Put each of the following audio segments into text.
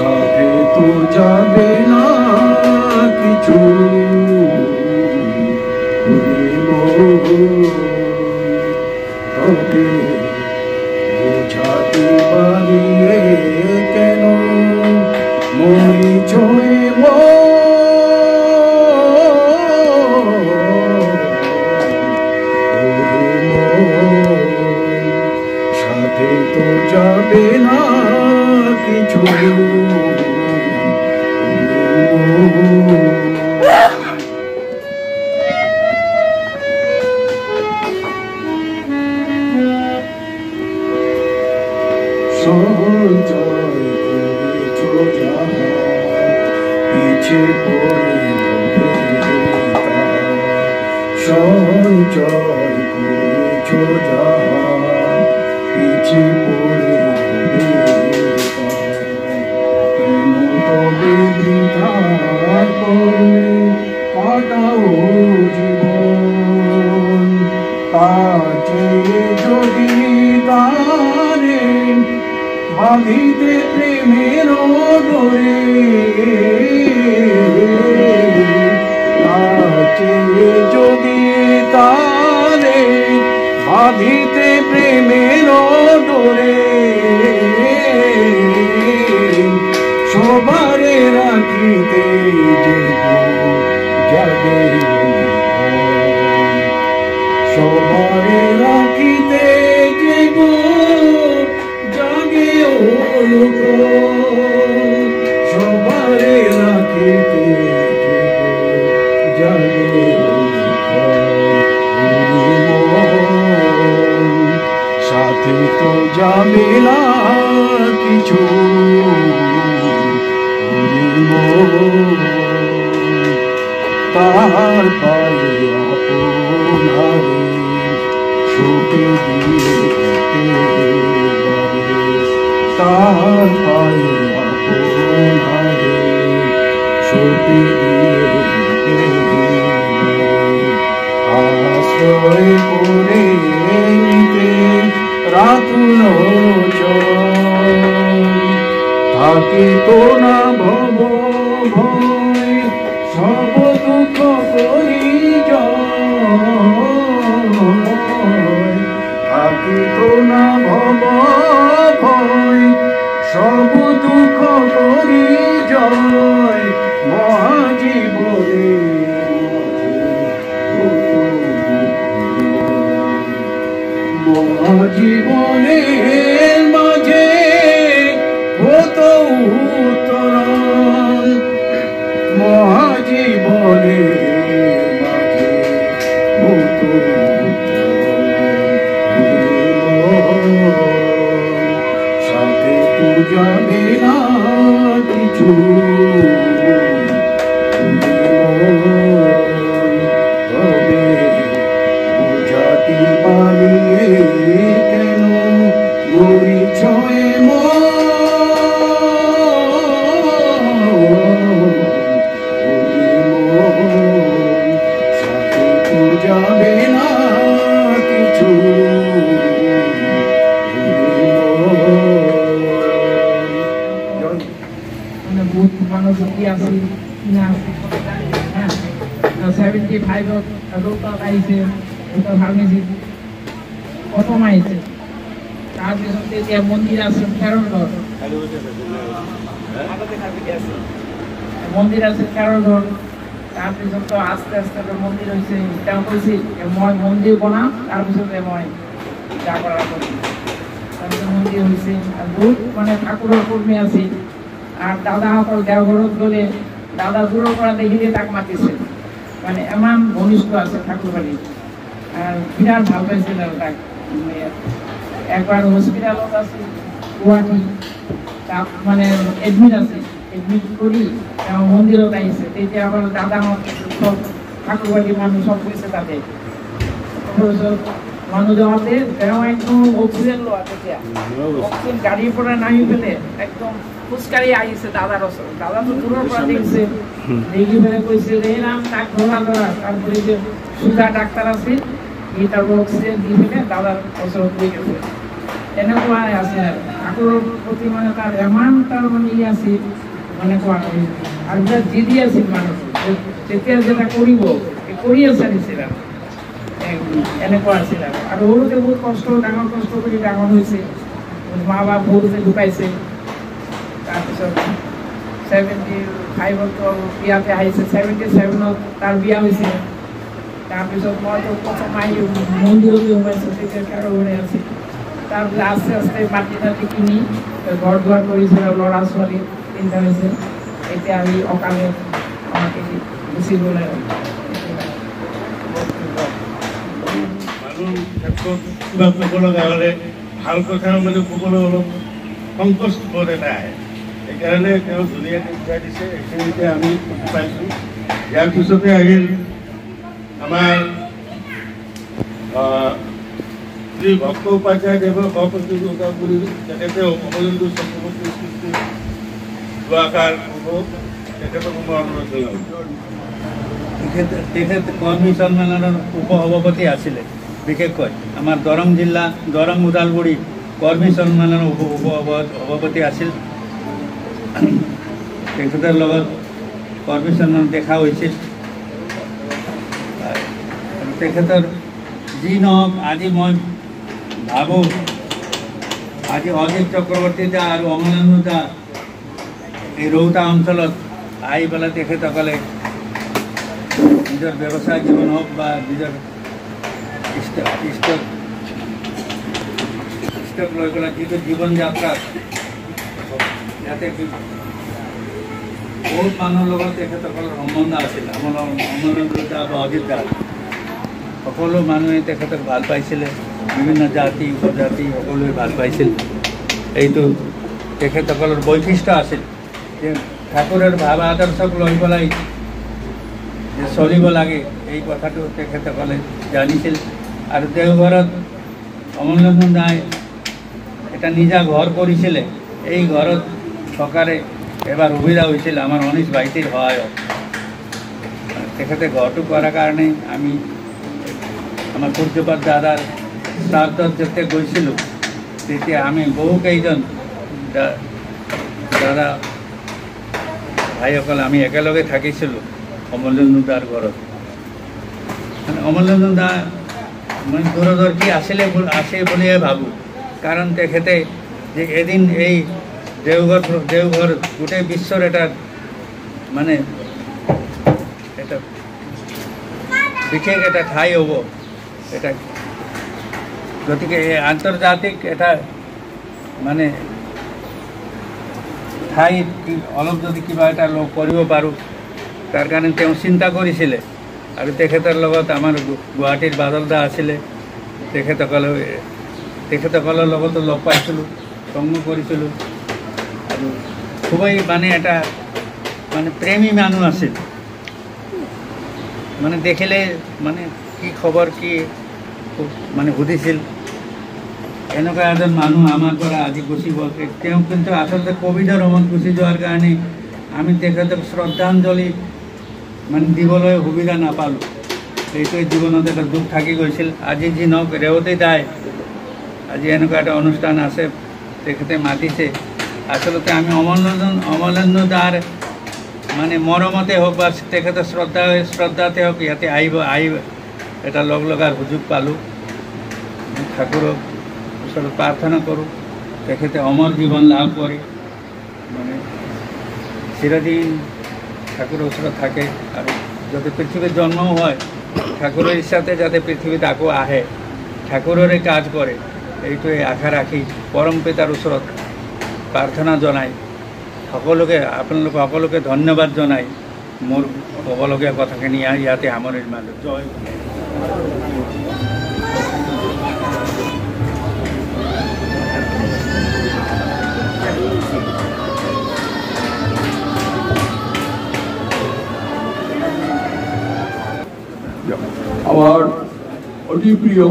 সাথে তো যাবে না কিছু তবে বোঝাতে পারি কেন মরি ছয়ে সাথে তো যাবে না কিছু সঞ্চয় করেছো যাহা পিছে পড়ে সঞ্চয় করেছো যাহা পিছে পড়ে তবে বৃথা করলে কাটাও জীবন তার চেয়ে যদি তারে বাঁধিতে প্রেমের ডোরে তার চেয়ে যদি তারে বাঁধিতে প্রেমের ডোরে সবারে রাখিতে যাবে সবারে রাখিতে জাগে লোক সবারে রাখিতে জাগে সাথে তো যাবে না কিছু তার পায়ে আপনারে সুখে দিয়ে তার পায়ে আপনারে সুখে দিয়ে আশ্রয় করে নিতে রাতুল থাকে তো না ভব ভয় সব দুঃখ করি থাকে তো না ভব ভয় সব দুঃখ করি জয় মহাজীবনে মহাজীবনের মাঝে হতো উত্তরণ মহাজীবনের মাঝে হতো সাথে তো যাবে না কিছু তবে বুঝাতে পারি কেন মরি ছয়ে সাথে তো যাবে না কিছু বহুত মানুষ কি আছে না 75 লোকটা আইছে ওটা ফার্মেসি প্রথম আইছে তার পিছনে যে মন্দির আছে কেরলঘর মন্দির আছে কেরলঘর তার পিছনে তো আস্তে আস্তে মন্দির হয়েছে এটা কইছি মই মন্দির বানাম তার পিছনে মই যা করার করি তারপরে মন্দির হয়েছে আর বহুত মানে ঠাকুরের কর্মী আছে আর দাদা সকল দেওঘরত গেলে দাদা দূর করা দেখিলে তাক মাতিছে মানে এমন ঘনিষ্ঠ আছে ঠাকুর বাড়ি আর বিরাট ভাল পাইছিল তাক একবার হসপিটালত আছে গুয়াহাটি মানে এডমিট আছে এডমিট করি মন্দিরত আহিছে তেতিয়া আবার দাদা সব ঠাকুর বাড়ির মানুষ সব কইছে তাতে মানুষ যাওয়াতে একদম অক্সিজেন লোয়া তেতিয়া অক্সিজেন গাড়ির পরে নামি ফেলে একদম ফুচকারি আইছে দাদার ওসর দাদা তো দূরের পরে দেখছে দেখি ফেলে কইছে রে নাম তাক ধরা ধরা তারপরে যে সুগা ডাক্তার আছে এই তারপর অক্সিজেন দিয়ে ফেলে দাদার ওসর দিয়ে গেছে এনেকুৱা আছে ঠাকুর ঠাকুরের প্রতি মানে তার এমন তার মানে ই আছে মানে আর বিরাট জিদি আছে মানুষ তেতিয়া যেটা করিব করিয়ে চালিছিলাম এনেকুৱা আছিল আৰু সৰুতে বহুত কষ্ট ডাঙৰ কষ্ট কৰি ডাঙৰ হৈছে মা বাপ সৰুতে ঢুকাইছে তাৰপিছত 75ত বিয়াতে আহিছে 77ত তাৰ বিয়া হৈছিলে তাৰপিছত মইতো প্ৰথম আহি মন্দিৰলৈ সোমাইছোঁ তেতিয়া কাৰোবাৰে আছিল তাৰপিছত আস্তে আস্তে মাটি টাটি কিনি ঘৰ দুৱাৰ কৰিছে ল'ৰা ছোৱালী চিন্তা হৈছে এতিয়া আমি অকালে আমাকে গুচি গ'লে মানুহ ক্ষেত্ৰত কিবা ক'ব লগা হ'লে ভাল কথা মানে ক'বলৈ অলপ সংকোচ বোধ এটা আহে সেইকাৰণে তেওঁ ধুনীয়াকৈ বুজাই দিছে এইখিনিতে আমি বুজি পাইছোঁ ইয়াৰ পিছতে আহিল আমাৰ শ্ৰী ভক্ত উপাধ্যায়দেৱৰ সহপ্ৰতিযোগিতা বুলি তেখেতে অমলেন্দু চক্ৰৱৰ্তী সৃষ্টি দুআষাৰ ক'ব তেখেতকো মই অনুৰোধ জনালোঁ তেখেত কৰ্মী সন্মিলনৰ উপ-সভাপতি আছিলে বিশেষকৈ আমাৰ দৰং জিলা দৰং ওদালগুৰি কৰ্মী সন্মিলনৰ সভাপতি আছিল তেখেতৰ লগত কৰ্মী সন্মিলন দেখা হৈছিল তেখেতৰ যি নহওক আজি মই ভাবোঁ আজি অজিত চক্ৰৱৰ্তী দা আৰু অমলেন্দু দা এই ৰৌতা অঞ্চলত আহি পেলাই তেখেতসকলে নিজৰ ব্যৱসায় জীৱন হওক বা নিজৰ ষ্টক লৈ পেলাই যিটো জীৱন যাত্ৰাত ইয়াতে বহুত মানুহৰ লগত তেখেতসকলৰ সম্বন্ধ আছিল অমলেন্দু দা বা অজিত দা সকলো মানুহে তেখেতক ভাল পাইছিলে বিভিন্ন জাতি উপজাতি সকলোৱে ভাল পাইছিল এইটো তেখেতসকলৰ বৈশিষ্ট্য আছিল যে ঠাকুৰৰ ভাৱ আদৰ্শক লৈ পেলাই যে চলিব লাগে এই কথাটো তেখেতসকলে জানিছিল আৰু দেওঘৰত অমলেন্দু দাই এটা নিজা ঘৰ কৰিছিলে এই ঘৰত থকাৰে এবাৰ সুবিধা হৈছিল আমাৰ অনিশ ভাইটিৰ সহায়ত তেখেতে ঘৰটো কৰাৰ কাৰণে আমি আমাৰ সূৰ্যপাত দাদাৰ শ্ৰাদ্ধত যেতিয়া গৈছিলোঁ তেতিয়া আমি বহুকেইজন দাদা ভাইসকল আমি একেলগে থাকিছিলোঁ অমলেন্দু দাৰ ঘৰত অমলেন্দু দা মই দূৰদৰ্শী আছে বুলিয়ে ভাবোঁ কাৰণ তেখেতে যে এদিন এই দেওঘৰ গোটেই বিশ্বৰ এটা মানে এটা বিশেষ এটা ঠাই হ'ব এটা গতিকে এই আন্তৰ্জাতিক এটা মানে ঠাইত অলপ যদি কিবা এটা কৰিব পাৰোঁ তাৰ কাৰণে তেওঁ চিন্তা কৰিছিলে আৰু তেখেতৰ লগত আমাৰ গুৱাহাটীৰ বাদল দা আছিলে তেখেতসকলৰ লগতো লগ পাইছিলোঁ সংগ কৰিছিলোঁ আৰু খুবেই মানে এটা মানে প্ৰেমী মানুহ আছিল মানে দেখিলে মানে কি খবৰ কি মানে সুধিছিল এনেকুৱা এজন মানুহ আমাৰ পৰা আজি গুচি গ'ল তেওঁ কিন্তু আচলতে ক'ভিডৰ সময়ত গুচি যোৱাৰ কাৰণে আমি তেখেতক শ্ৰদ্ধাঞ্জলি মানে দিবলৈ সুবিধা নাপালোঁ এইটোৱে জীৱনত এটা দুখ থাকি গৈছিল আজি যি নহওক ৰেৱতী দাই আজি এনেকুৱা এটা অনুষ্ঠান আছে তেখেতে মাতিছে আচলতে আমি অমলেন্দু দাৰ মানে মৰমতে হওক বা তেখেতৰ শ্ৰদ্ধাতে হওক ইয়াতে আহিব এটা লগ লগাৰ সুযোগ পালোঁ ঠাকুৰক ওচৰত প্ৰাৰ্থনা কৰোঁ তেখেতে অমৰ জীৱন লাভ কৰি মানে চিৰদিন ঠাকুৰৰ ওচৰত থাকে আৰু যাতে পৃথিৱীত জন্মও হয় ঠাকুৰৰ ইচ্ছাতে যাতে পৃথিৱীত আকৌ আহে ঠাকুৰৰে কাজ কৰে এইটোৱে আশা ৰাখি পৰম পিতাৰ ওচৰত প্ৰাৰ্থনা জনাই আপোনালোক সকলোকে ধন্যবাদ জনাই মোৰ ক'বলগীয়া কথাখিনি ইয়াতে সামৰণি মাৰিলোঁ জয় আমাৰ অতি প্ৰিয়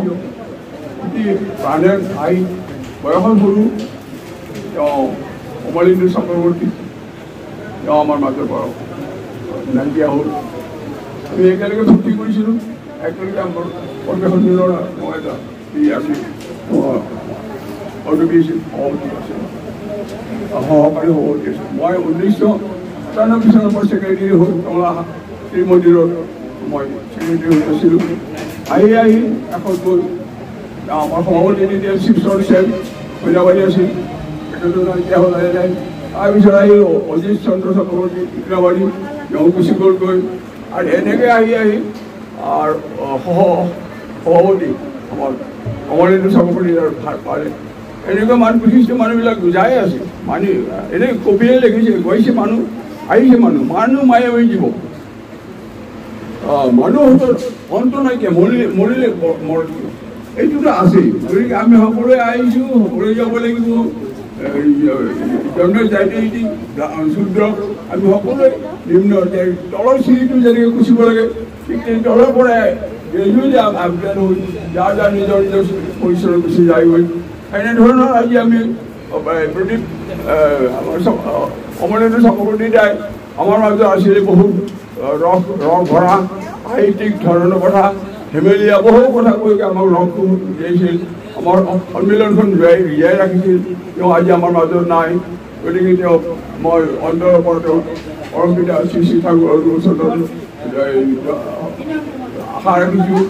অতি প্ৰাণেৰ ভাই বয়সত সৰু অমলেন্দু চক্ৰৱৰ্তী আমাৰ মাজৰ পৰা নাইকিয়া হ'ল আমি একেলগে ফূৰ্তি কৰিছিলোঁ একেলগে আমাৰ পৰিৱেশনৰ মই এটা আছিল অৰ্ডাৰ আছিল সভাপতি আছিল সহকাৰী সভাপতি আছোঁ। মই 1997 চনৰ পৰা ছেক্ৰেটাৰী হৈ কমলা শ্ৰীমন্দিৰত মই ছেক্ৰেটাৰী হৈ আছিলোঁ। আহি এখন গৈ আমাৰ সভাপতি তেতিয়া শিৱচৰ চেল মহিলাবাৰী আছিল, এতিয়া হ'ল নাই। তাৰপিছত আহিল অজিত চন্দ্ৰ চক্ৰৱৰ্তী টিকৰাবাৰী, তেওঁ গুচি গ'লগৈ। আৰু এনেকৈ আহি আৰু সভাপতি আমাৰ কমলেন্দু চক্ৰৱৰ্তী ভাৰ পালে। এনেকুৱা মানুহ বিশিষ্ট মানুহবিলাক যাই আছে, এনেই কবিয়ে লিখিছে, গৈছে মানুহ, আহিছে মানুহ মায়াবী জীৱ। মানুহ অন্ত নাইকিয়া, মৰিলে এইটোতো আছেই। গতিকে আমি সকলোৱে আহিছোঁ, সকলোৱে যাব লাগিব। জনজাতি শূদ্ৰ আমি সকলোৱে নিম্ন তলৰ চিৰিটো যেনেকৈ কুচিব লাগে, ঠিক তেনে তলৰ পৰাই আপডাউন হৈ যাৰ নিজৰ পৰিচয় গুচি যায়গৈ। এনেধৰণৰ আজি আমি প্ৰদীপ কমলেন্দু চক্ৰৱৰ্তী দাই আমাৰ মাজত আছিলে বহুত ৰস ভৰা সাহিত্যিক ধৰণৰ কথা, ধেমেলীয়া বহু কথা কৈ আমাক ৰসটো দিয়াইছিল। আমাৰ সন্মিলনখন জীয়াই ৰাখিছিল। তেওঁ আজি আমাৰ মাজত নাই। গতিকে তেওঁক মই অন্তৰৰ পৰা তেওঁক অৰংকিতা শ্ৰী শ্ৰী ঠাকুৰৰ ওচৰত আশা ৰাখিছোঁ।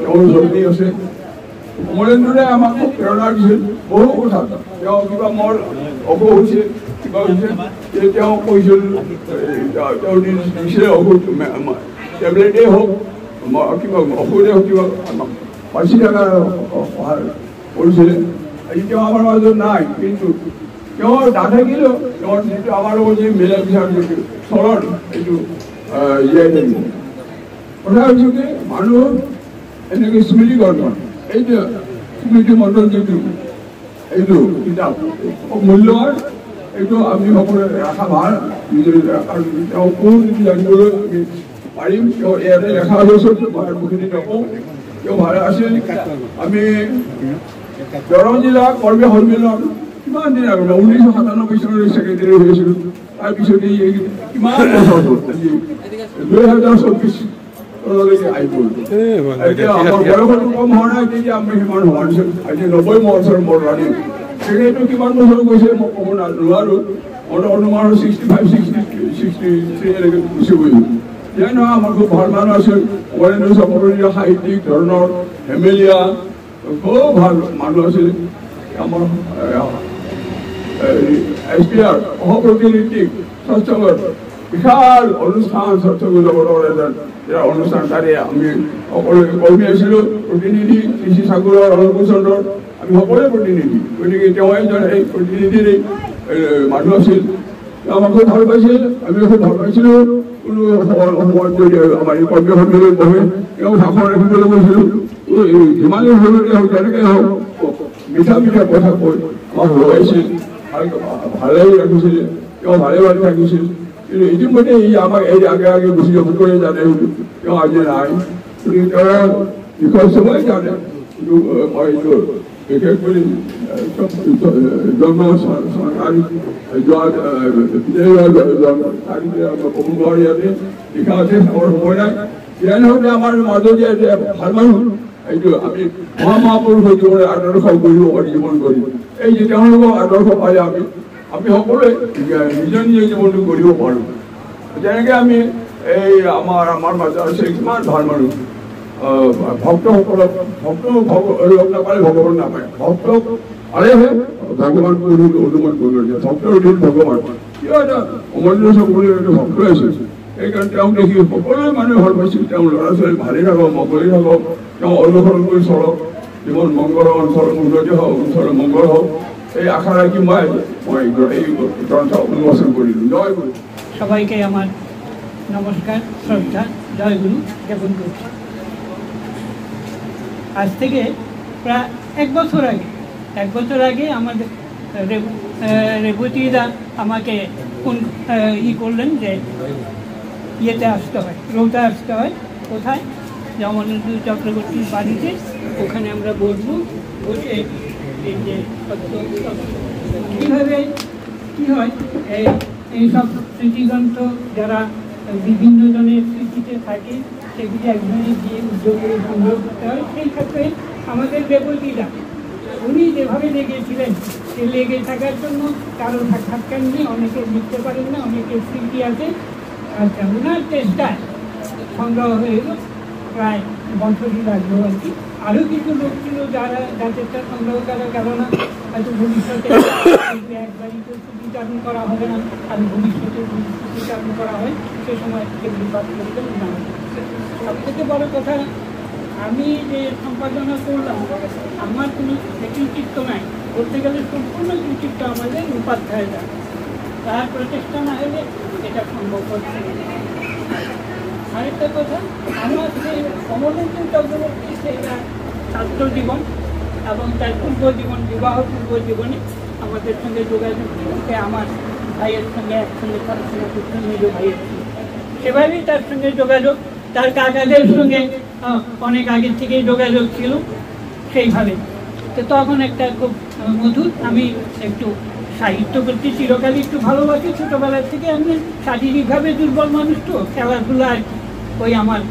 তেওঁৰ জলদি আছে। কমলেন্দুৰে আমাক খুব প্ৰেৰণা দিছিল বহু কথা। তেওঁ কিবা মোৰ অসুখ হৈছে, কিবা হৈছে, তেওঁ কৈছিল, তেওঁ দিছিলে অসুখ টেবলেটেই হওক, কিবা ঔষধেই হওক, কিবা বাচি থকাৰ সহায় কৰিছিলে। আজি তেওঁ আমাৰ মাজত নাই, কিন্তু তেওঁ নাথাকিলেও তেওঁৰ যিটো আমাৰ লগত যি মিলা বিচাৰ যিটো চৰণ, এইটো জীয়াই থাকিব। কথা হৈছে কি মানুহ এনেকৈ স্মৃতি গঠন, এইটো স্মৃতি মণ্ডল যিটো এইটো কিতাপ খুব মূল্যৱান। এইটো আমি সকলোৱে ৰখা ভাল। তেওঁ কোন জানিবলৈ আমি পাৰিম। তেওঁ ইয়াতে লেখা হৈছে, মই মুখেদি নকওঁ। তেওঁ ভালে আছিল। আমি দৰং জিলা কৰ্মী সন্মিলন কিমান দিন আগতে 1997 চনলৈ ছেক্ৰেটাৰী হৈছিলোঁ। তাৰপিছত কিমান বছৰ হ'ল, 2024 চনলৈকে আহি গ'ল। এতিয়া আমাৰ বয়সটো কম হোৱা নাই, তেতিয়া আমি সিমান হোৱা নাছিল। আজি 90 বছৰ মোৰ ৰাণী। সেইটো কিমান বছৰ গৈছে মই ক'ব নোৱাৰোঁ। মোৰ অনুমান 65, 63 এনেকৈ গুচি গৈছিল। ইয়াৰ নহয় আমাৰ খুব ভাল মানুহ আছিল। কমলেন্দু চক্ৰৱৰ্তী সাহিত্যিক ধৰণৰ ধেমেলীয়া খুব ভাল মানুহ আছিল। আমাৰ SPR সহপ্ৰতিনিধিক স্বচ্ছগত বিশাল অনুষ্ঠান, স্বচ্ছগত জগতৰ এটা অনুষ্ঠান। তাৰে আমি সকলোৱে কৰ্মী আছিলোঁ, প্ৰতিনিধি শ্ৰী শ্ৰী ঠাকুৰৰ অলংকুচন্দ্ৰৰ আমি সকলোৱে প্ৰতিনিধি। গতিকে তেওঁ এজন এই প্ৰতিনিধিৰ মানুহ আছিল। আমাক খুব ভাল পাইছিল, আমি খুব ভাল পাইছিলোঁ। কোনো সময়ত যদি আমাৰ এই কৰ্মী সন্মিলন বহে তেওঁ ভাষণ ৰাখিবলৈ গৈছিলোঁ। যিমানেই সৰুতে হওক তেনেকৈ হওক মিঠা মিঠা কথা কৈ আমাক লগাইছিল, ভালেই ৰাখিছিল, তেওঁ ভালে ভালে থাকিছিল। কিন্তু ইতিমধ্যে আমাক এই আগে আগে গুচি যাব কৰি জানে, তেওঁ আজি নাই। গতিকে তেওঁৰ বিষয়ে চবেই জানে। কিন্তু মই এইটো বিশেষ কৰি জন্ম চৰকাৰী ক'ব নোৱাৰি, ইয়াতে লিখা আছে, আমাৰ সময় নাই। ইয়াৰ নহ'লে আমাৰ মাজত ভাল মানুহ এইটো আমি মহাপুৰুষ হৈ জীৱনে আদৰ্শ কৰিব পাৰি, জীৱন কৰিব। এই যে তেওঁলোকক আদৰ্শ পালে আমি সকলোৱে নিজৰ নিজৰ জীৱনটো কৰিব পাৰোঁ। যেনেকৈ আমি এই আমাৰ মাজত আছে কিমান ভাল মানুহ, ভক্তসকলক লগ নাপালে ভগৱান নাপায়। ভক্তক পালেহে ভগৱান অনুমান কৰিব। ভক্তৰ অধীন ভগৱান। কিয় এটা কমলেন্দু চক্ৰৱৰ্তী এইটো ভক্ত আছিল। সেইকাৰণে তেওঁক দেখি সকলোৱে মানুহে ভাল পাইছিল। তেওঁ ল'ৰা ছোৱালী ভালেই থাকক, মংগলেই থাকক, তেওঁ অনুসৰণ কৰি চলক, জীৱন মংগল অঞ্চলৰ উন্নতি হওক, অঞ্চলৰ মংগল হওক, এই আশা ৰাখি মই এই গ্ৰন্থ উন্মোচন কৰিলোঁ। জয় গুৰু। সবাইকে আমার নমস্কার, শ্রদ্ধা, জয় গুরু জ্ঞাপন করছি। আজ থেকে প্রায় এক বছর আগে আমাদের রেবতীরা আমাকে করলেন যে ইয়েতে আসতে হয়, রৌতা আসতে হয়। কোথায়? অমলেন্দু চক্রবর্তীর বাড়িতে। ওখানে আমরা বসবো, বসে এই যে কীভাবে কী হয় এইসব স্মৃতিগ্রন্থ যারা বিভিন্ন জনের স্মৃতিতে থাকে সেগুলি একজনে গিয়ে উদ্যোগ করে সংগ্রহ করতে হয়। সেই ক্ষেত্রে আমাদের রেবতীরা উনি যেভাবে লেগেছিলেন সে লেগে থাকার জন্য কারো সাক্ষাৎকার নেই, অনেকে লিখতে পারেন না, অনেকে স্মৃতি আছে। আচ্ছা, ওনার চেষ্টায় সংগ্রহ হয়ে গেল, প্রায় বছরই লাগলো আর কি। আরও কিছু লোক ছিল যারা চেষ্টা সংগ্রহ করা গেল না, হয়তো ভবিষ্যতে একবারই তো স্মৃতিচারণ করা হবে না, আর ভবিষ্যতে স্মৃতিচারণ করা হয় সে সময় সেগুলি বাদ করতে না। সব থেকে বড় কথা, আমি যে সম্পাদনা করলাম আমার কোনো কৃতিত্ব নাই, বলতে গেলে সম্পূর্ণ কৃতিত্ব আমাদের উপাধ্যায় দেয়। তার প্রচেষ্টা না হলে এটা সম্ভব হচ্ছে না। আরেকটা কথা, আমার যে অমলেন্দু চক্রবর্তী সেটা ছাত্র জীবন এবং তার পূর্ব জীবন, বিবাহ পূর্ব জীবনে আমাদের সঙ্গে যোগাযোগ করতে আমার ভাইয়ের সঙ্গে একসঙ্গে পড়াশোনা করতে নিজ ভাইয়ের সঙ্গে, সেভাবেই তার সঙ্গে যোগাযোগ। তার কাকাদের সঙ্গে অনেক আগের থেকেই যোগাযোগ ছিল সেইভাবে। তো তখন একটা খুব মধুর, আমি একটু সাহিত্য করতে চিরকালই একটু ভালোবাসি, ছোটোবেলার থেকে। আমি শারীরিকভাবে দুর্বল মানুষ, তো খেলাধুলা আর কি, ওই আমার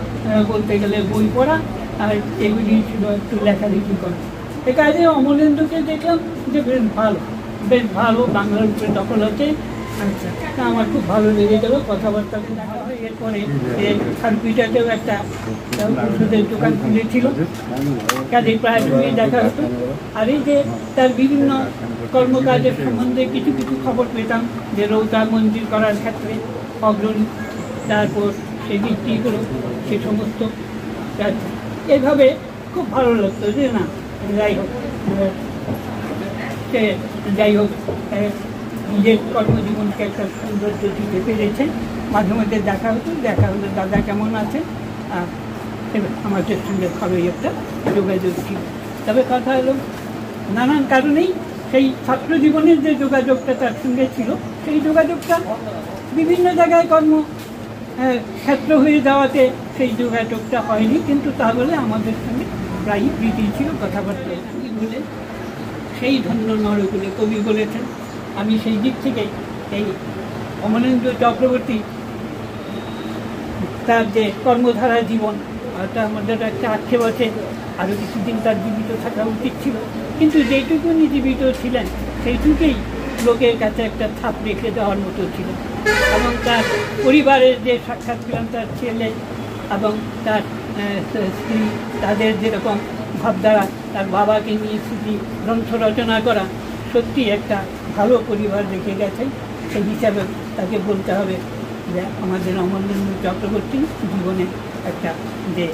বলতে গেলে বই পড়া আর এগুলি ছিল একটু লেখালেখি করা। এ কাজে অমলেন্দুকে দেখলাম যে বেশ ভালো বাংলার উপরে দখল আছে। আচ্ছা, তা আমার খুব ভালো লেগে গেল, কথাবার্তা দেখা হয়। এরপরে খানপিটাতেও একটা ওষুধের দোকান খুলেছিল, কাজে প্রায় দেখা হতো। আর এই যে তার বিভিন্ন কর্মকাজের সম্বন্ধে কিছু কিছু খবর পেতাম, যে রৌতা মন্দির করার ক্ষেত্রে অগ্রণী, তারপর সে বিক্রিগুলো, সে সমস্ত কাজ। এভাবে খুব ভালো লাগতো যে না, যাই হোক নিজের কর্মজীবনকে একটা সৌন্দর্য দিতে পেরেছেন। মাঝে মাঝে দেখা হলো দাদা কেমন আছে, আর আমাদের সঙ্গে ভালোই একটা যোগাযোগ ছিল। তবে কথা হলো, নানান কারণেই সেই ছাত্র জীবনের যে যোগাযোগটা তার সঙ্গে ছিল, সেই যোগাযোগটা বিভিন্ন জায়গায় ক্ষেত্র হয়ে যাওয়াতে সেই যোগাযোগটা হয়নি। কিন্তু তা বলে আমাদের সঙ্গে প্রায়ই প্রীতি ছিল, কথাবার্তা বলে সেই ধন্য নরকুলে কবি বলেছেন। আমি সেই দিক থেকে এই অমলেন্দু চক্রবর্তী তার যে কর্মধারা জীবন, তা আমাদের একটা আক্ষেপ আছে, আরও কিছুদিন তার জীবিত থাকা উচিত ছিল। কিন্তু যেটুকুনি জীবিত ছিলেন সেইটুকুই লোকের কাছে একটা ছাপ রেখে দেওয়ার মতো ছিল। এবং তার পরিবারের যে সাক্ষাৎ পেলাম, তার ছেলে এবং তার স্ত্রী, তাদের যেরকম ভাবধারা, তার বাবাকে নিয়ে স্মৃতি গ্রন্থ রচনা করা, সত্যি একটা ভালো পরিবার রেখে গেছে। সেই হিসাবে তাকে বলতে হবে যে আমাদের অমলেন্দু চক্রবর্তী জীবনে একটা যে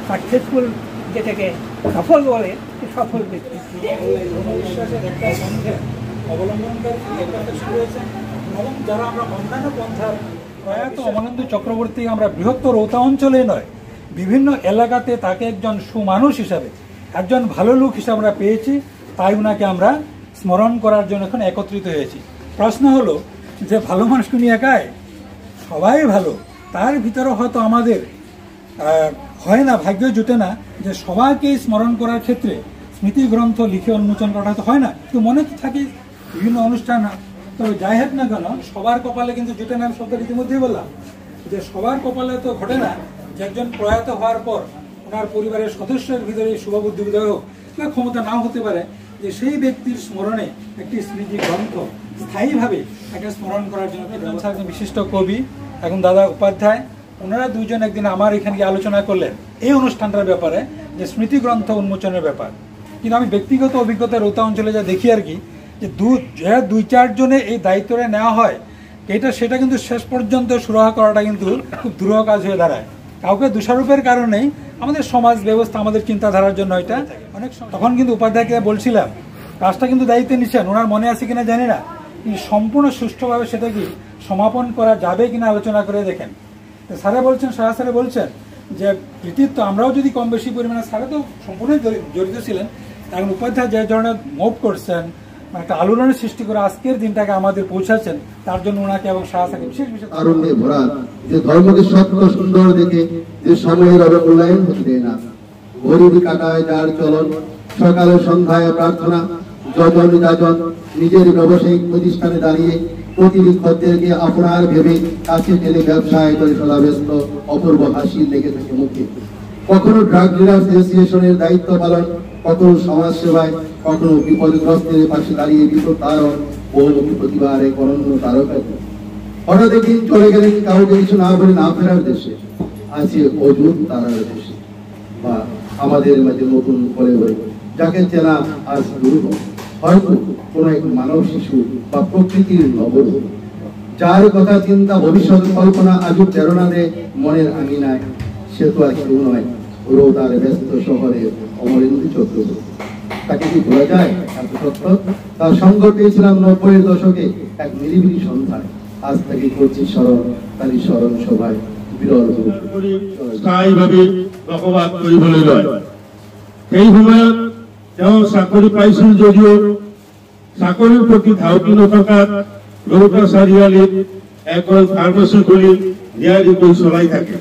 সাকসেসফুল, যেটাকে সফল বলে, সফল ব্যক্তি। এবং যারা আমরা অন্যান্য পন্থার প্রয়াত অমলেন্দু চক্রবর্তী আমরা বৃহত্তর রৌতা অঞ্চলে নয়, বিভিন্ন এলাকাতে তাকে একজন সুমানুষ হিসাবে, একজন ভালো লোক হিসাবে আমরা পেয়েছি। তাই ওনাকে আমরা স্মরণ করার জন্য এখন একত্রিত হয়েছি। প্রশ্ন হলো যে ভালো মানুষ কোন একাই, সবাই ভালো, তার ভিতরে হয়তো আমাদের হয় না, ভাগ্য জুটে না যে সবাইকেই স্মরণ করার ক্ষেত্রে স্মৃতি গ্রন্থ লিখে উন্মোচন করা হয়তো হয় না, কিন্তু মনে তো থাকে বিভিন্ন অনুষ্ঠান। তবে যাই হোক না কেন, সবার কপালে কিন্তু জুটে না। শব্দ ইতিমধ্যেই বললাম যে সবার কপালে তো ঘটে না যে একজন প্রয়াত হওয়ার পর ওনার পরিবারের সদস্যের ভিতরে শুভবুদ্ধি উদয় হোক বা ক্ষমতা নাও হতে পারে যে সেই ব্যক্তির স্মরণে একটি স্মৃতি গ্রন্থ স্থায়ীভাবে একটা স্মরণ করার জন্য একজন বিশিষ্ট কবি এবং দাদা উপাধ্যায়, ওনারা দুইজন একদিন আমার এখানে গিয়ে আলোচনা করলেন এই অনুষ্ঠানটার ব্যাপারে, যে স্মৃতি গ্রন্থ উন্মোচনের ব্যাপার। কিন্তু আমি ব্যক্তিগত অভিজ্ঞতা রৌতা অঞ্চলে যা দেখি আর কি, যে দুই চারজনে এই দায়িত্বটা নেওয়া হয়, সেটা কিন্তু শেষ পর্যন্ত সুরাহা করাটা কিন্তু খুব দুরূহ কাজ হয়ে দাঁড়ায়। কাউকে দোষারোপের কারণেই আমাদের সমাজ ব্যবস্থা, আমাদের চিন্তাধারার জন্য এটা অনেক। তখন কিন্তু উপাধ্যায়কে বলছিলাম, কাজটা কিন্তু দায়িত্ব নিচ্ছেন, ওনার মনে আছে কিনা জানি না, কিন্তু সম্পূর্ণ সুষ্ঠুভাবে সেটা কি সমাপন করা যাবে কিনা আলোচনা করে দেখেন। স্যারে বলছেন, স্যারে বলছেন যে কৃতিত্ব আমরাও যদি কম বেশি পরিমাণে, স্যারে তো সম্পূর্ণ জড়িত ছিলেন, এখন উপাধ্যায় যে ধরনের মুভ করছেন, একটা আলোড়নের সৃষ্টি করে আজকের দিনটাকে আমাদের পৌঁছাচ্ছেন, তার জন্য ওনাকে এবং শাহসাকে বিশেষ বিশেষ আরণ্যে ভরা যে ধর্মকে সত্য সুন্দর দেখে যে সময়ের অবমূল্যায়ন হতে দেয় না। ঘড়ির কাটায় যার চলন, সকালে সন্ধ্যায় প্রার্থনা, যজন যাজন নিজের ব্যবসায়িক প্রতিষ্ঠানে দাঁড়িয়ে প্রতিটি খদ্দেরকে আপনার ভেবে কাছে টেনে ব্যবসায় করে সদা ব্যস্ত অপূর্ব হাসি লেগে থাকে মুখে। কখনো ড্রাগ ডিলার্স অ্যাসোসিয়েশনের দায়িত্ব পালন, কখনো সমাজ সেবায়, কখনো বিপদগ্রস্তের পাশে দাঁড়িয়ে বিপদারণ বহুমুখী প্রতিভার এক অনন্য তারকা। হঠাৎ একদিন চলে গেলেন কাউকে কিছু না বলে না ফেরার দেশে, আছে অযুত তারার দেশে। বা আমাদের মাঝে নতুন করে বলে যাকে চেনা আজ দুর্গম, হয়তো কোন এক মানব শিশু বা প্রকৃতির নবরূপ, যার কথা চিন্তা ভবিষ্যৎ কল্পনা আজও প্রেরণা দেয় মনের আঙিনায়। সে তো আর কেউ নয়, রোদার ব্যস্ত শহরে অমরেন্দু চক্রবর্তী। তাকে কি ভোলা যায়? তার সঙ্গ পেয়েছিলাম 90-এর দশকে এক নিরিবিলি সন্ধ্যায়। আজ তাকে করছি স্মরণ, তারই স্মরণ সভায় বিরল স্থায়ীভাৱে বসবাস কৰিবলৈ লয়। সেই সময়ত তেওঁ চাকৰি পাইছিল যদিও চাকৰিৰ প্ৰতি ধাউতি নথকাত ৰৌতা চাৰিআলিত এখন ফাৰ্মাচী খুলি নিয়াৰিকৈ চলাই থাকে।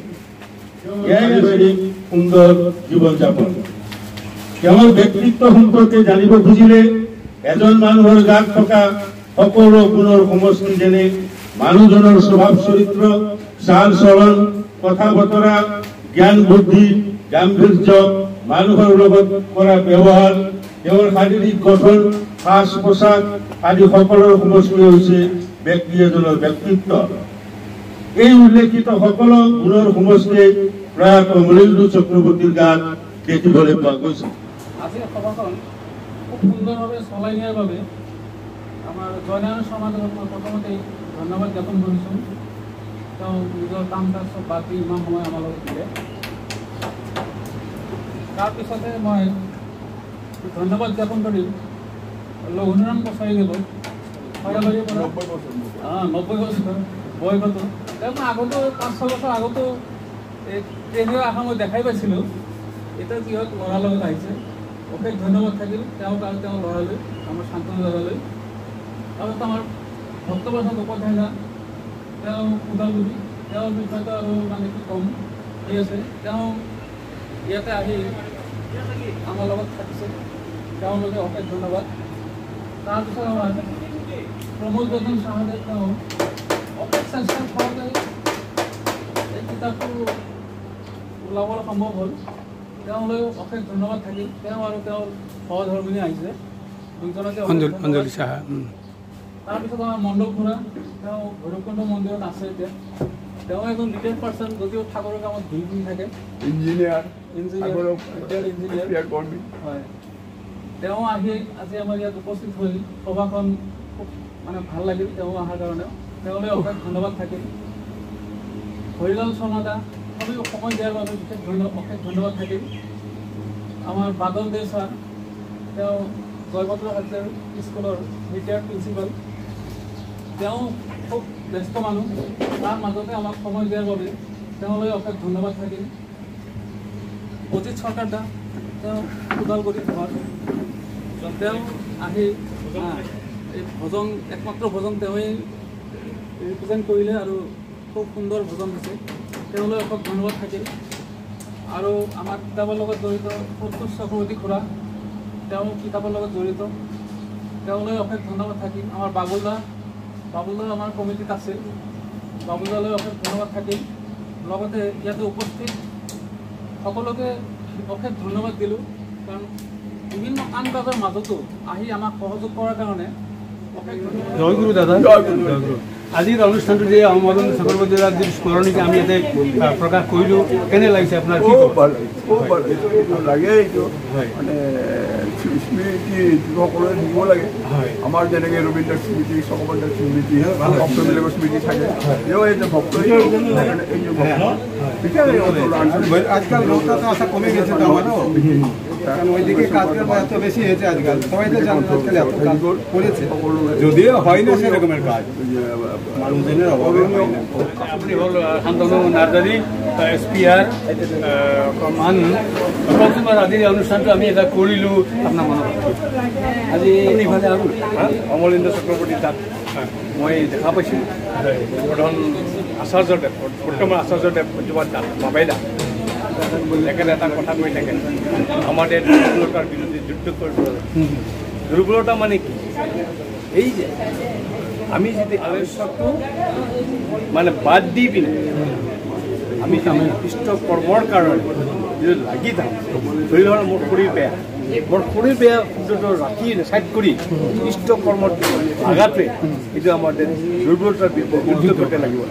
এয়াই আছিল সুন্দৰ জীৱন যাপন। তেওঁৰ ব্যক্তিত্ব সম্পৰ্কে জানিব খুজিলে এজন মানুহৰ গাত থকা সকলো গুণৰ সমষ্টি, যেনে মানুহজনৰ স্বভাৱ চৰিত্ৰ, চাল চলন, কথা বতৰা, জ্ঞান বুদ্ধি, গাম্ভীৰ্য, মানুহৰ লগত কৰা ব্যৱহাৰ, তেওঁৰ শাৰীৰিক গঠন, সাজ পোছাক আদি সকলোৰ সমষ্টি হৈছে ব্যক্তি এজনৰ ব্যক্তিত্ব। এই উল্লেখিত সকলো গুণৰ সমষ্টি প্ৰয়াত অমলেন্দু চক্ৰৱৰ্তীৰ গাত দেখিবলৈ পোৱা গৈছে। আজি সভাখন খুব সুন্দৰভাৱে চলাই নিয়াৰ বাবে আমাৰ জয়নাৰায়ণ সমাজক মই প্ৰথমতেই ধন্যবাদ জ্ঞাপন কৰিছোঁ। তেওঁ নিজৰ কাম কাজ চব বাদ দি ইমান সময় আমাৰ লগত দিলে। তাৰপিছতে মই ধন্যবাদ জ্ঞাপন কৰিম লঘুনাৰায়ণ কছাৰীদেৱক। 90 বছৰ বয়সতো তেওঁ মই আগতো 5-6 বছৰ আগতো এই ট্ৰেইনেৰে অহা মই দেখাই পাইছিলোঁ। এতিয়া কি হয় ল'ৰাৰ লগত আহিছে, অশেষ ধন্যবাদ থাকিল তেওঁক আৰু তেওঁৰ ল'ৰালৈ, আমাৰ শান্তনু দাদালৈ। তাৰপিছত আমাৰ ভক্তপ্ৰসাদ উপাধ্যায়, তেওঁ ওদালগুৰি, তেওঁৰ বিষয়টো আৰু মানে কি ক'ম, ঠিক আছে। তেওঁ ইয়াতে আহি আমাৰ লগত থাকিছে, তেওঁলোকে অশেষ ধন্যবাদ। তাৰপিছত আমাৰ প্ৰমোদ ৰঞ্জন চাহাদে তেওঁ অশেষ চেষ্টাৰ ফলতে এই কিতাপটো ওলাবলৈ সম্ভৱ হ'ল, তেওঁলৈ অশেষ ধন্যবাদ থাকিল। তেওঁ আৰু তেওঁৰ সহধৰ্মিনী আহিছে, দুইজনকে অঞ্জলি চাহা। তাৰপিছত আমাৰ মণ্ডল খুৰা, তেওঁ ভৈৰৱকুণ্ড মন্দিৰত আছে এতিয়া। তেওঁ এজন ৰিটায়াৰ্ড পাৰ্চন, যদিও ঠাকুৰৰ কামত ঘূৰি ফুৰি থাকে, ইঞ্জিনিয়াৰ হয়। তেওঁ আহি আজি আমাৰ ইয়াত উপস্থিত হৈ সভাখন খুব মানে ভাল লাগিল তেওঁ অহাৰ কাৰণে, তেওঁলৈ অশেষ ধন্যবাদ থাকিল। হৰিলাল শৰ্মাদা সবেই সময় দিয়াৰ বাবে অশেষ ধন্যবাদ থাকিল। আমাৰ বাদল দে ছাৰ, তেওঁ জয়ভদ্ৰ হাজৰিকাৰ স্কুলৰ ৰিটায়াৰ্ড প্ৰিন্সিপাল, তেওঁ খুব ব্যস্ত মানুহ, তাৰ মাজতে আমাক সময় দিয়াৰ বাবে তেওঁলৈ অশেষ ধন্যবাদ থাকিল। অজিত চৰকাৰ দা, তেওঁ ওদালগুৰি ঘৰ, তেওঁ আহি এই ভজন, একমাত্ৰ ভজন তেওঁৱেই ৰিপ্ৰেজেণ্ট কৰিলে আৰু খুব সুন্দৰ ভজন দিছে, তেওঁলৈ অশেষ ধন্যবাদ থাকিল। আৰু আমাৰ কিতাপৰ লগত জড়িত সন্তোষ চক্ৰৱৰ্তী খুৰা, তেওঁ কিতাপৰ লগত জড়িত, তেওঁলৈ অশেষ ধন্যবাদ থাকিল। আমাৰ বাবুলদা আমাৰ কমিটিত আছিল, বাবুলদালৈ অশেষ ধন্যবাদ থাকিল। লগতে ইয়াতে উপস্থিত সকলোকে অশেষ ধন্যবাদ দিলোঁ, কাৰণ বিভিন্ন কাম কাজৰ মাজতো আহি আমাক সহযোগ কৰাৰ কাৰণে অশেষ ধন্যবাদ। জয়গুৰু দাদা, জয়গুৰু। আজিৰ অনুষ্ঠানটো যে অমলেন্দু চক্ৰৱৰ্তী দাদাৰ স্মৰণিকা আমি ইয়াতে প্ৰকাশ কৰিলোঁ, কেনে লাগিছে আপোনাৰ? খুব ভাল লাগে। এইটো মানে স্মৃতি সকলোৱে থাকিব লাগে। আমাৰ যেনেকৈ ৰবীন্দ্ৰ স্মৃতি, চক্ৰৱৰ্তীৰ স্মৃতি, ভক্তবিলাকৰ স্মৃতি থাকে, ভক্ত আজকাল রোগটা আসা কমে গেছে তো আমারও, কারণ ওইদিকে কাজকার এত বেশি হয়েছে আজকাল, সবাই তো জানেন আজকাল এত কাজ করেছে, যদিও হয় না সেরকমের কাজ, মানুষজনের অভাবে হয় না। আপনি হল শান্তনু নাৰ্জাৰী, SPR মানুহ প্ৰথমবাৰ আজিৰ অনুষ্ঠানটো আমি এটা কৰিলোঁ আপোনাৰ মনত। আজি ইফালে আৰু অমলেন্দু চক্ৰৱৰ্তী তাত মই দেখা পাইছিলোঁ, প্ৰধান আচাৰ্যদেৱ, বৰ্তমান আচাৰ্যদেৱ বাবাইদা, তেখেতে এটা কথা কৈ থাকে, আমাদের দুর্বলতার বিরুদ্ধে যুদ্ধ করব। দুর্বলতা মানে কি? এই যে আমি যদি আলস্যটো মানে বাদ দি পিনে আমি ইষ্ট কৰ্মৰ কাৰণে যদি লাগি থাকোঁ, ধৰি লওক মোৰ শৰীৰ বেয়া, মোৰ শৰীৰ বেয়া ৰাখি চাইড কৰি ইষ্ট কৰ্মত আঘাতে এইটো আমাৰ দুৰ্বলতাৰ যুদ্ধ কৰিব লাগিব।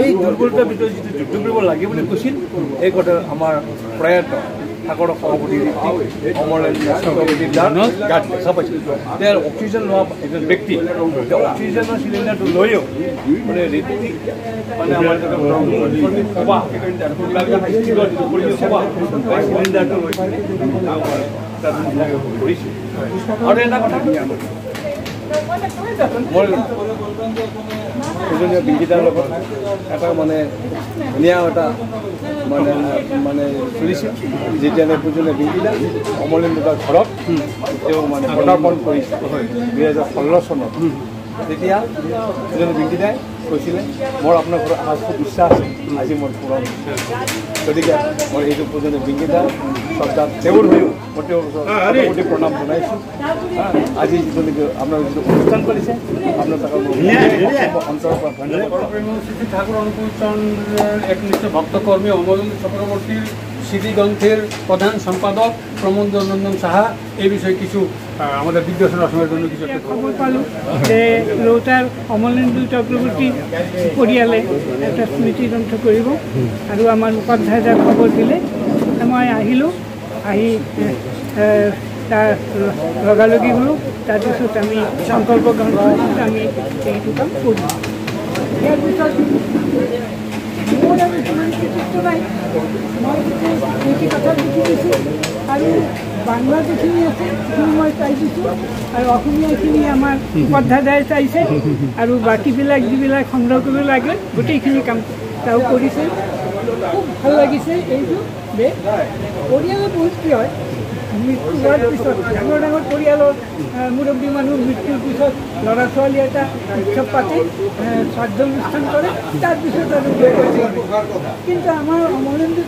এই দুৰ্বলতাৰ ভিতৰত যিটো যুদ্ধ কৰিব লাগে বুলি কৈছিল এই কথা আমাৰ প্ৰয়াত ঠাকুৰৰ সভাপতি গাত দেখা পাইছিল। তেওঁৰ অক্সিজেন লোৱা এজন ব্যক্তি অক্সিজেনৰ চিলিণ্ডাৰটো লৈও মানে মানে আমাৰ সভা চিলিণ্ডাৰটো লৈ কৰিছোঁ। আৰু এটা কথা মই পূজনীয় বিংগীতাৰ লগত এটা মানে ধুনীয়া এটা মানে মানে চলিছিল। যেতিয়া পূজনীয় বিংগীতা অমলেন্দুৰ ঘৰত তেওঁ মানে পদাৰ্পণ কৰিছিল 2016 চনত। তেতিয়া পূজনীয় বিংগীতাই কৈছিলে মোৰ আপোনাৰ ঘৰত অহাৰ খুব ইচ্ছা আছে, আজি মোৰ পূৰণ। গতিকে মই এইটো পূজনীয় বিংগীতা শ্ৰদ্ধাত তেওঁৰ হৈও মই তেওঁৰ প্ৰতি প্ৰণাম জনাইছোঁ। আজি যিটো নেকি আপোনাৰ যিটো অনুষ্ঠান কৰিছে আপোনাৰ তাক অন্তৰৰ পৰা ধন্যবাদ। শ্রী ঠাকুর অনুকূল চন্দ্রের একনিষ্ঠ ভক্তকর্মী অমলেন্দু চক্রবর্তীর স্মৃতিগ্রন্থের প্রধান সম্পাদক প্রমোদ নন্দন সাহা এই বিষয়ে কিছু আমাদের দিগ্দর্শন রসমের জন্য কিছু খবর পালোঁ যে ৰৌতাৰ অমলেন্দু চক্ৰৱৰ্তী পৰিয়ালে এটা স্মৃতিগ্ৰন্থ কৰিব আৰু আমাৰ উপাধ্যায়ৰ খবৰ দিলে মই আহিলোঁ। আহি তাৰ লগালগি গ'লোঁ। তাৰপিছত আমি সংকল্প গ্ৰন্থ আমি এইটো কাম কৰিলোঁ। ইয়াৰ পিছত মোৰ আৰু ইমান কৃতিত্ব নাই। মই এইটো কথা লিখি দিছোঁ আৰু বাংলা যিখিনি আছে সেইখিনি মই চাই দিছোঁ আৰু অসমীয়াখিনি আমাৰ উপাধ্যায় চাইছে আৰু বাকীবিলাক যিবিলাক সংগ্ৰহ কৰিব লাগে গোটেইখিনি কাম তেওঁ কৰিছে। খুব ভাল লাগিছে এইটো পৰিয়ালৰ বহুত কি হয় মৃত্যু হোৱাৰ পিছত ডাঙৰ ডাঙৰ পৰিয়ালৰ মুৰব্বী মানুহ মৃত্যুৰ পিছত ল'ৰা ছোৱালী এটা উৎসৱ পাতি শ্ৰাদ্ধ অনুষ্ঠান কৰে, তাৰপিছত আৰু কিন্তু আমাৰ অমলেন্দু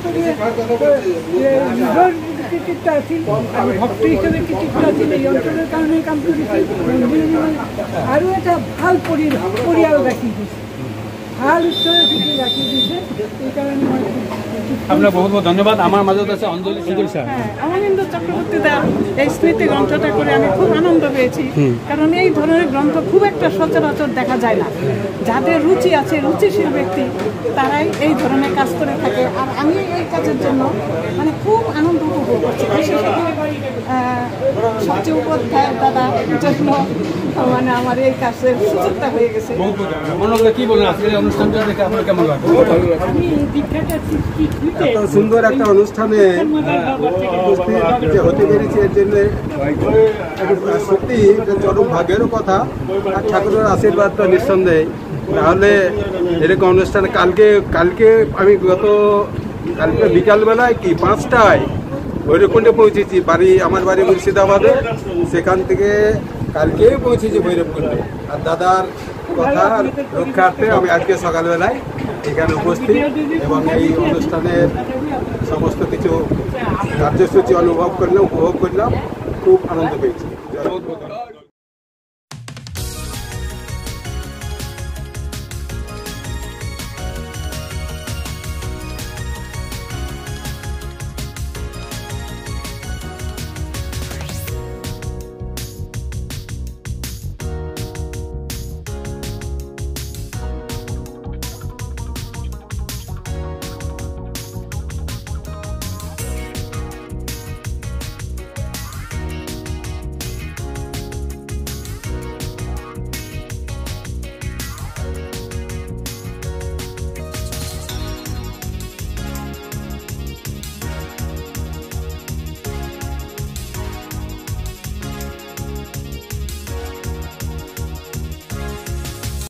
নিজৰ কৃতিত্ব আছিল আৰু ভক্ত হিচাপে কৃতিত্ব আছিল। এই অঞ্চলৰ কাৰণে কাম কৰিছিল আৰু এটা ভাল পৰিয়াল ৰাখি দিছে, ভাল ঈশ্বৰে যদি ৰাখি দিছে সেইকাৰণে মই আপনার বহুত বহুত ধন্যবাদ। আমার মাজত আছে অঞ্জলি স্যার। অমলেন্দু চক্রবর্তী দার এই স্মৃতি গ্রন্থটা করে আমি খুব আনন্দ পেয়েছি, কারণ এই ধরনের গ্রন্থ খুব একটা সচরাচর দেখা যায় না। যাদের রুচি আছে, রুচিশীল ব্যক্তি, তারাই এই ধরনের কাজ করে থাকে। আর আমি এই কাজের জন্য মানে খুব আনন্দ উপভোগ করছি। বিশেষত সবচেয়ে উপাধ্যায় দাদার জন্য মানে আমার এই কাজের সুযোগটা হয়ে গেছে। মনে কি বলেন আজকের অনুষ্ঠানটা দেখে আপনার কেমন লাগে? আমি দীক্ষাটা এত সুন্দর একটা অনুষ্ঠানে উপস্থিত হতে পেরেছি এর জন্য সত্যি চরম ভাগ্যেরও কথা আর ঠাকুরের আশীর্বাদ তো নিঃসন্দেহে। তাহলে এরকম অনুষ্ঠানে কালকে আমি কালকে বিকালবেলায় 5টায় ভৈরবকুণ্ডে পৌঁছেছি। আমার বাড়ি মুর্শিদাবাদে, সেখান থেকে কালকে পৌঁছেছি ভৈরবকুণ্ডে। আর দাদার কথা রক্ষার্থে আমি আজকে সকালবেলায় এখানে উপস্থিত এবং এই অনুষ্ঠানের সমস্ত কিছু কার্যসূচি উপভোগ করলাম, খুব আনন্দ পেয়েছি।